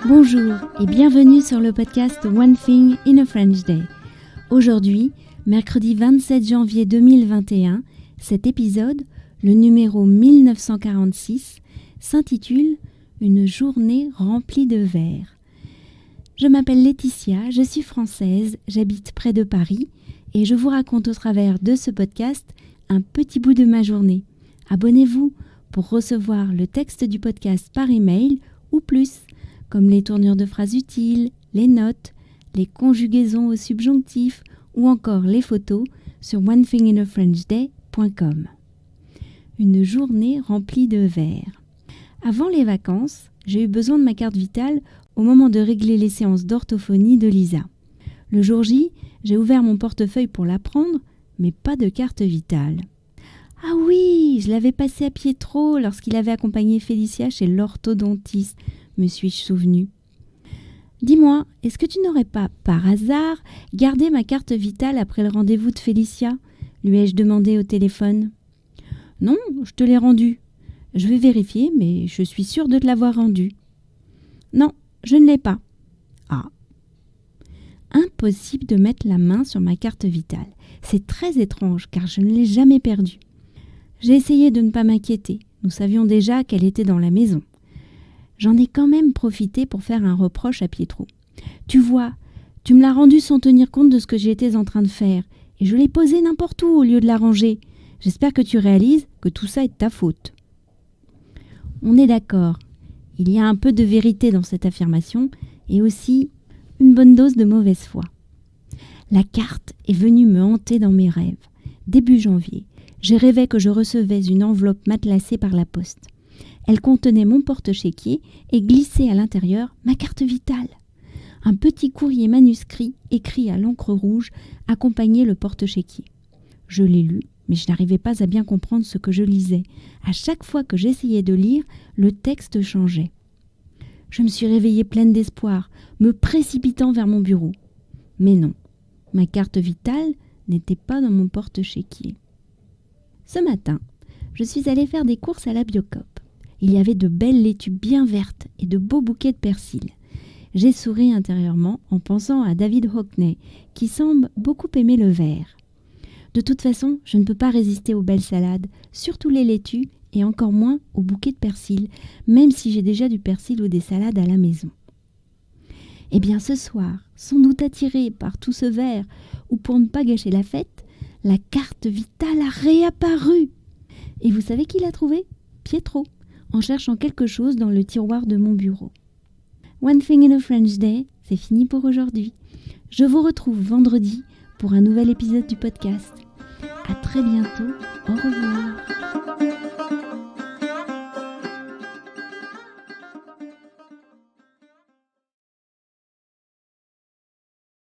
Bonjour et bienvenue sur le podcast One Thing in a French Day. Aujourd'hui, mercredi 27 janvier 2021, cet épisode, le numéro 1946, s'intitule « Une journée remplie de vers ». Je m'appelle Laetitia, je suis française, j'habite près de Paris et je vous raconte au travers de ce podcast un petit bout de ma journée. Abonnez-vous pour recevoir le texte du podcast par email ou plus, comme les tournures de phrases utiles, les notes, les conjugaisons au subjonctif ou encore les photos sur onethinginafrenchday.com. Une journée remplie de vers. Avant les vacances, j'ai eu besoin de ma carte vitale au moment de régler les séances d'orthophonie de Lisa. Le jour J, j'ai ouvert mon portefeuille pour la prendre, mais pas de carte vitale. Ah oui, je l'avais passé à Pietro lorsqu'il avait accompagné Félicia chez l'orthodontiste, me suis-je souvenu. Dis-moi, est-ce que tu n'aurais pas, par hasard, gardé ma carte vitale après le rendez-vous de Félicia ? Lui ai-je demandé au téléphone. Non, je te l'ai rendue. Je vais vérifier, mais je suis sûre de te l'avoir rendue. Non, je ne l'ai pas. Ah. Impossible de mettre la main sur ma carte vitale. C'est très étrange car je ne l'ai jamais perdue. J'ai essayé de ne pas m'inquiéter. Nous savions déjà qu'elle était dans la maison. J'en ai quand même profité pour faire un reproche à Pietro. Tu vois, tu me l'as rendue sans tenir compte de ce que j'étais en train de faire et je l'ai posée n'importe où au lieu de la ranger. J'espère que tu réalises que tout ça est de ta faute. On est d'accord. Il y a un peu de vérité dans cette affirmation et aussi une bonne dose de mauvaise foi. La carte est venue me hanter dans mes rêves. Début janvier, je rêvais que je recevais une enveloppe matelassée par la poste. Elle contenait mon porte-chéquier et glissait à l'intérieur ma carte vitale. Un petit courrier manuscrit écrit à l'encre rouge accompagnait le porte-chéquier. Je l'ai lu, mais je n'arrivais pas à bien comprendre ce que je lisais. À chaque fois que j'essayais de lire, le texte changeait. Je me suis réveillée pleine d'espoir, me précipitant vers mon bureau. Mais non, ma carte vitale n'était pas dans mon porte-chéquier. Ce matin, je suis allée faire des courses à la Biocoop. Il y avait de belles laitues bien vertes et de beaux bouquets de persil. J'ai souri intérieurement en pensant à David Hockney, qui semble beaucoup aimer le vert. De toute façon, je ne peux pas résister aux belles salades, surtout les laitues et encore moins aux bouquets de persil, même si j'ai déjà du persil ou des salades à la maison. Eh bien ce soir, sans doute attirée par tout ce vert, ou pour ne pas gâcher la fête, la carte vitale a réapparu. Et vous savez qui l'a trouvée ? Pietro, en cherchant quelque chose dans le tiroir de mon bureau. One Thing in a French Day, c'est fini pour aujourd'hui. Je vous retrouve vendredi pour un nouvel épisode du podcast. À très bientôt, au revoir.